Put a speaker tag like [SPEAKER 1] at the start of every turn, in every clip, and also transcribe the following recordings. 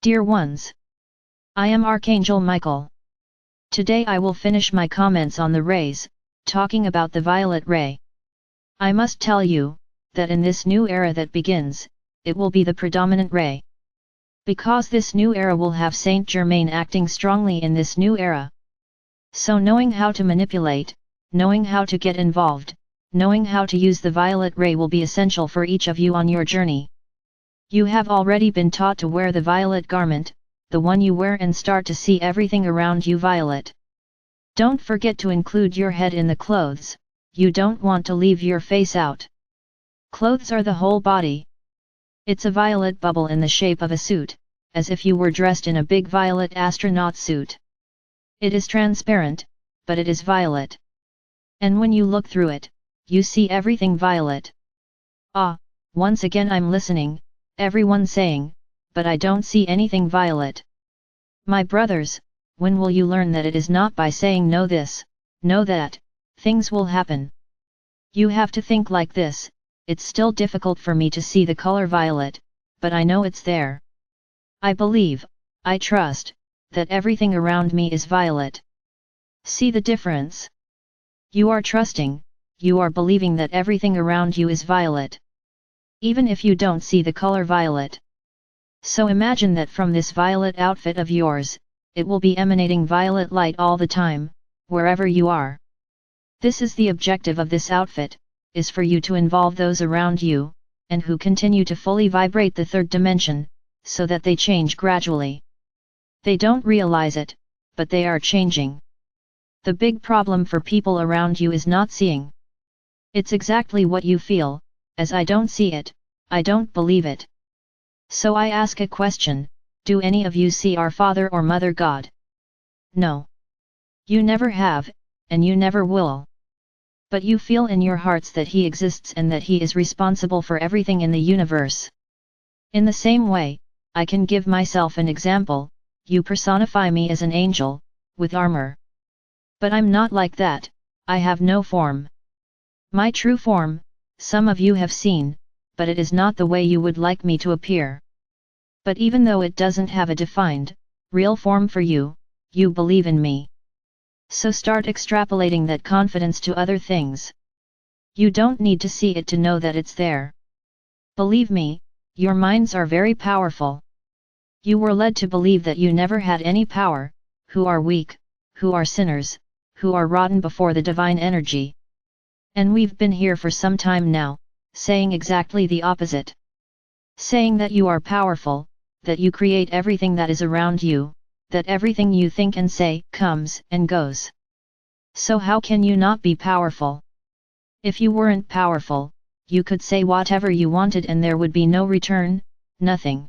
[SPEAKER 1] Dear ones, I am Archangel Michael. Today I will finish my comments on the rays, talking about the violet ray. I must tell you, that in this new era that begins, it will be the predominant ray. Because this new era will have Saint Germain acting strongly in this new era. So knowing how to manipulate, knowing how to get involved, knowing how to use the violet ray will be essential for each of you on your journey. You have already been taught to wear the violet garment, the one you wear and start to see everything around you violet. Don't forget to include your head in the clothes, you don't want to leave your face out. Clothes are the whole body. It's a violet bubble in the shape of a suit, as if you were dressed in a big violet astronaut suit. It is transparent, but it is violet. And when you look through it, you see everything violet. Ah, once again I'm listening, everyone saying, but I don't see anything violet. My brothers, when will you learn that it is not by saying no this, no that, things will happen? You have to think like this, it's still difficult for me to see the color violet, but I know it's there. I believe, I trust, that everything around me is violet. See the difference? You are trusting, you are believing that everything around you is violet. Even if you don't see the color violet. So imagine that from this violet outfit of yours, it will be emanating violet light all the time, wherever you are. This is the objective of this outfit, is for you to involve those around you, and who continue to fully vibrate the third dimension, so that they change gradually. They don't realize it, but they are changing. The big problem for people around you is not seeing. It's exactly what you feel, as I don't see it, I don't believe it. So I ask a question, do any of you see our Father or Mother God? No. You never have, and you never will. But you feel in your hearts that He exists and that He is responsible for everything in the universe. In the same way, I can give myself an example, you personify me as an angel, with armor. But I'm not like that, I have no form. My true form, some of you have seen, but it is not the way you would like me to appear. But even though it doesn't have a defined, real form for you, you believe in me. So start extrapolating that confidence to other things. You don't need to see it to know that it's there. Believe me, your minds are very powerful. You were led to believe that you never had any power, who are weak, who are sinners, who are rotten before the divine energy. And we've been here for some time now, saying exactly the opposite. Saying that you are powerful, that you create everything that is around you, that everything you think and say comes and goes. So how can you not be powerful? If you weren't powerful, you could say whatever you wanted and there would be no return, nothing.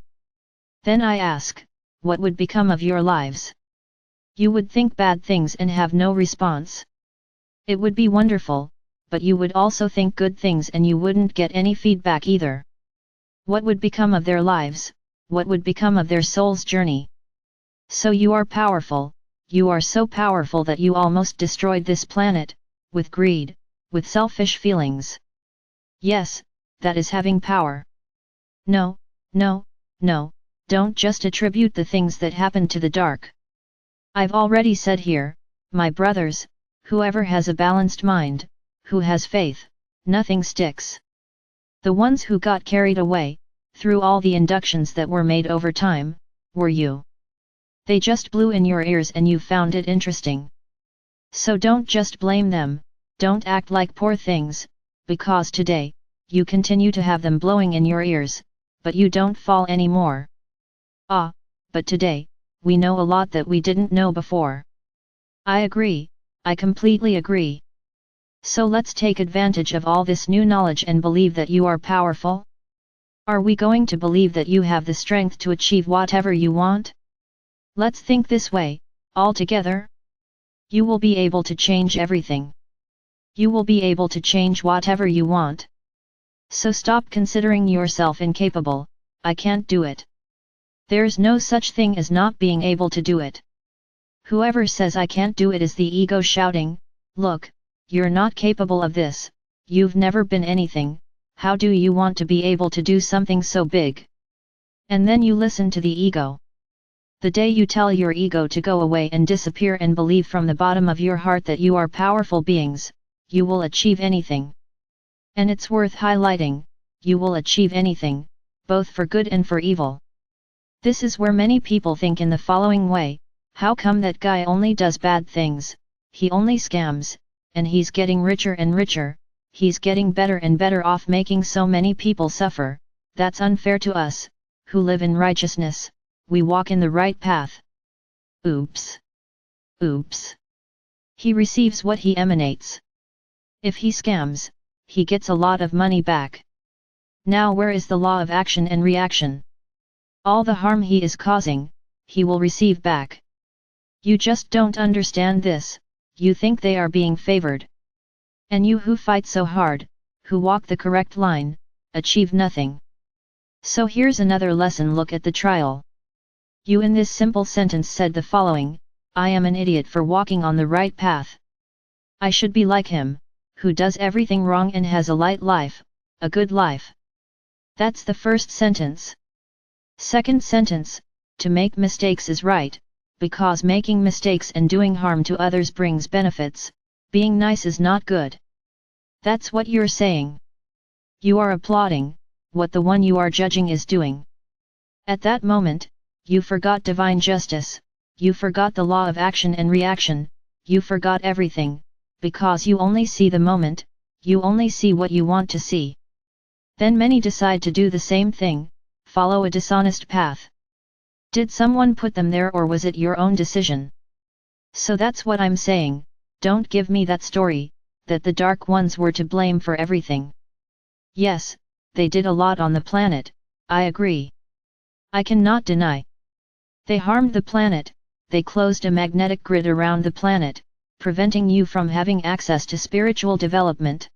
[SPEAKER 1] Then I ask, what would become of your lives? You would think bad things and have no response. It would be wonderful, but you would also think good things and you wouldn't get any feedback either. What would become of their lives, what would become of their soul's journey? So you are powerful, you are so powerful that you almost destroyed this planet, with greed, with selfish feelings. Yes, that is having power. No, no, no, don't just attribute the things that happened to the dark. I've already said here, my brothers, whoever has a balanced mind, who has faith, nothing sticks. The ones who got carried away, through all the inductions that were made over time, were you. They just blew in your ears and you found it interesting. So don't just blame them, don't act like poor things, because today, you continue to have them blowing in your ears, but you don't fall anymore. Ah, but today, we know a lot that we didn't know before. I agree, I completely agree. So let's take advantage of all this new knowledge and believe that you are powerful. Are we going to believe that you have the strength to achieve whatever you want? Let's think this way, all together. You will be able to change everything. You will be able to change whatever you want. So stop considering yourself incapable, I can't do it. There's no such thing as not being able to do it. Whoever says I can't do it is the ego shouting, look, you're not capable of this, you've never been anything, how do you want to be able to do something so big? And then you listen to the ego. The day you tell your ego to go away and disappear and believe from the bottom of your heart that you are powerful beings, you will achieve anything. And it's worth highlighting, you will achieve anything, both for good and for evil. This is where many people think in the following way: how come that guy only does bad things, he only scams, and he's getting richer and richer, he's getting better and better off making so many people suffer, that's unfair to us, who live in righteousness, we walk in the right path. Oops! Oops! He receives what he emanates. If he scams, he gets a lot of money back. Now where is the law of action and reaction? All the harm he is causing, he will receive back. You just don't understand this, you think they are being favored. And you who fight so hard, who walk the correct line, achieve nothing. So here's another lesson: look at the trial. You in this simple sentence said the following: I am an idiot for walking on the right path. I should be like him, who does everything wrong and has a light life, a good life. That's the first sentence. Second sentence: to make mistakes is right, because making mistakes and doing harm to others brings benefits, being nice is not good. That's what you're saying. You are applauding what the one you are judging is doing. At that moment, you forgot divine justice, you forgot the law of action and reaction, you forgot everything, because you only see the moment, you only see what you want to see. Then many decide to do the same thing, follow a dishonest path. Did someone put them there, or was it your own decision? So that's what I'm saying: don't give me that story, that the dark ones were to blame for everything. Yes, they did a lot on the planet, I agree. I cannot deny. They harmed the planet, they closed a magnetic grid around the planet, preventing you from having access to spiritual development.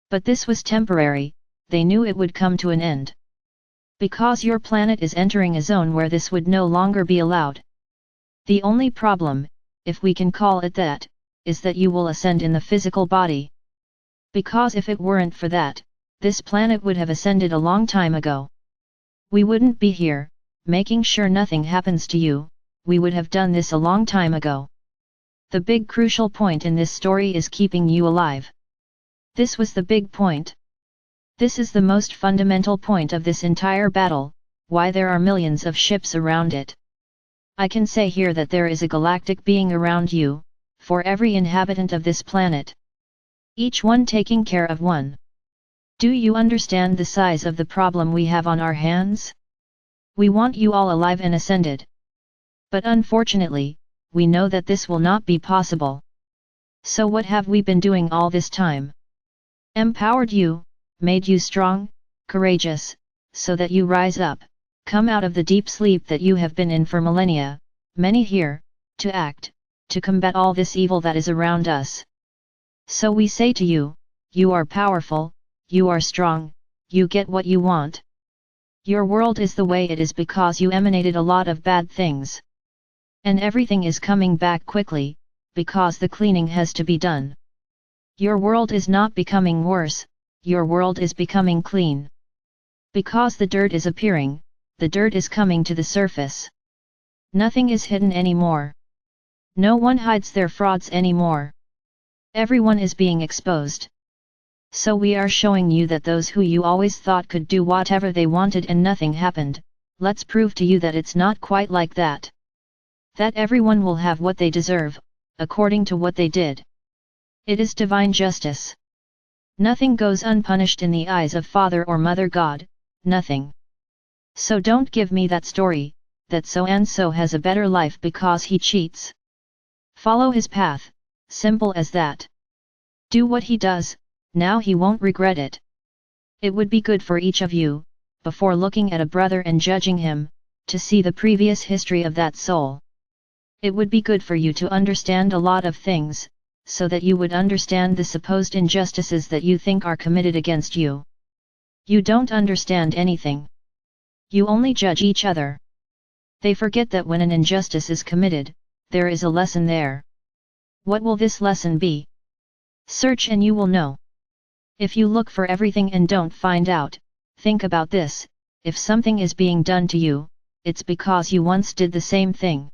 [SPEAKER 1] But this was temporary, they knew it would come to an end. Because your planet is entering a zone where this would no longer be allowed. The only problem, if we can call it that, is that you will ascend in the physical body. Because if it weren't for that, this planet would have ascended a long time ago. We wouldn't be here, making sure nothing happens to you, we would have done this a long time ago. The big crucial point in this story is keeping you alive. This was the big point. This is the most fundamental point of this entire battle, why there are millions of ships around it. I can say here that there is a galactic being around you, for every inhabitant of this planet. Each one taking care of one. Do you understand the size of the problem we have on our hands? We want you all alive and ascended. But unfortunately, we know that this will not be possible. So what have we been doing all this time? Empowered you, made you strong, courageous, so that you rise up, come out of the deep sleep that you have been in for millennia, many here, to act, to combat all this evil that is around us. So we say to you, you are powerful, you are strong, you get what you want. Your world is the way it is because you emanated a lot of bad things. And everything is coming back quickly, because the cleaning has to be done. Your world is not becoming worse, your world is becoming clean. Because the dirt is appearing, the dirt is coming to the surface. Nothing is hidden anymore. No one hides their frauds anymore. Everyone is being exposed. So we are showing you that those who you always thought could do whatever they wanted and nothing happened, let's prove to you that it's not quite like that. That everyone will have what they deserve, according to what they did. It is divine justice. Nothing goes unpunished in the eyes of Father or Mother God, nothing. So don't give me that story, that so-and-so has a better life because he cheats. Follow his path, simple as that. Do what he does, now he won't regret it. It would be good for each of you, before looking at a brother and judging him, to see the previous history of that soul. It would be good for you to understand a lot of things, so that you would understand the supposed injustices that you think are committed against you. You don't understand anything. You only judge each other. They forget that when an injustice is committed, there is a lesson there. What will this lesson be? Search and you will know. If you look for everything and don't find out, think about this: if something is being done to you, it's because you once did the same thing.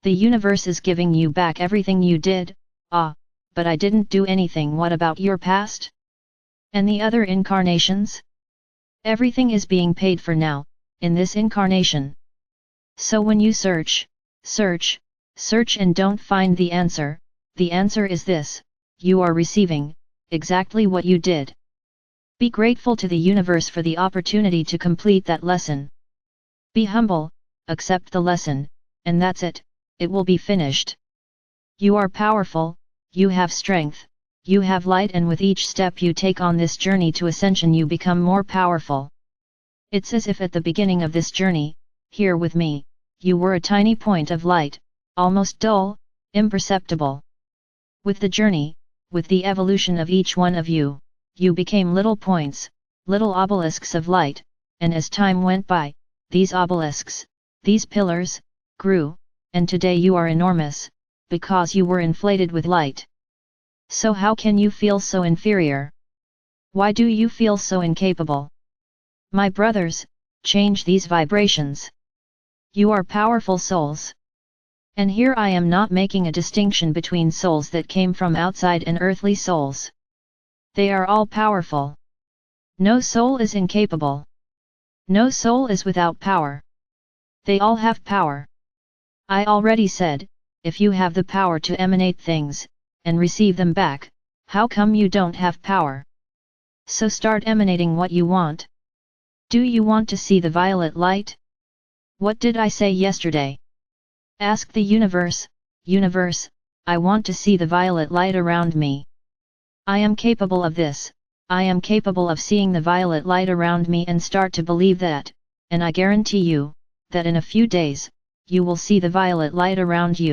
[SPEAKER 1] The universe is giving you back everything you did. But I didn't do anything. What about your past? And the other incarnations? Everything is being paid for now, in this incarnation. So when you search and don't find the answer is this: you are receiving exactly what you did. Be grateful to the universe for the opportunity to complete that lesson. Be humble, accept the lesson, and that's it, it will be finished. You are powerful, you have strength, you have light, and with each step you take on this journey to ascension you become more powerful. It's as if at the beginning of this journey, here with me, you were a tiny point of light, almost dull, imperceptible. With the journey, with the evolution of each one of you, you became little points, little obelisks of light, and as time went by, these obelisks, these pillars, grew, and today you are enormous, because you were inflated with light. So how can you feel so inferior? Why do you feel so incapable? My brothers, change these vibrations. You are powerful souls. And here I am not making a distinction between souls that came from outside and earthly souls. They are all powerful. No soul is incapable. No soul is without power. They all have power. I already said, if you have the power to emanate things, and receive them back, how come you don't have power? So start emanating what you want. Do you want to see the violet light? What did I say yesterday? Ask the universe, universe, I want to see the violet light around me. I am capable of this, I am capable of seeing the violet light around me, and start to believe that, and I guarantee you, that in a few days, you will see the violet light around you.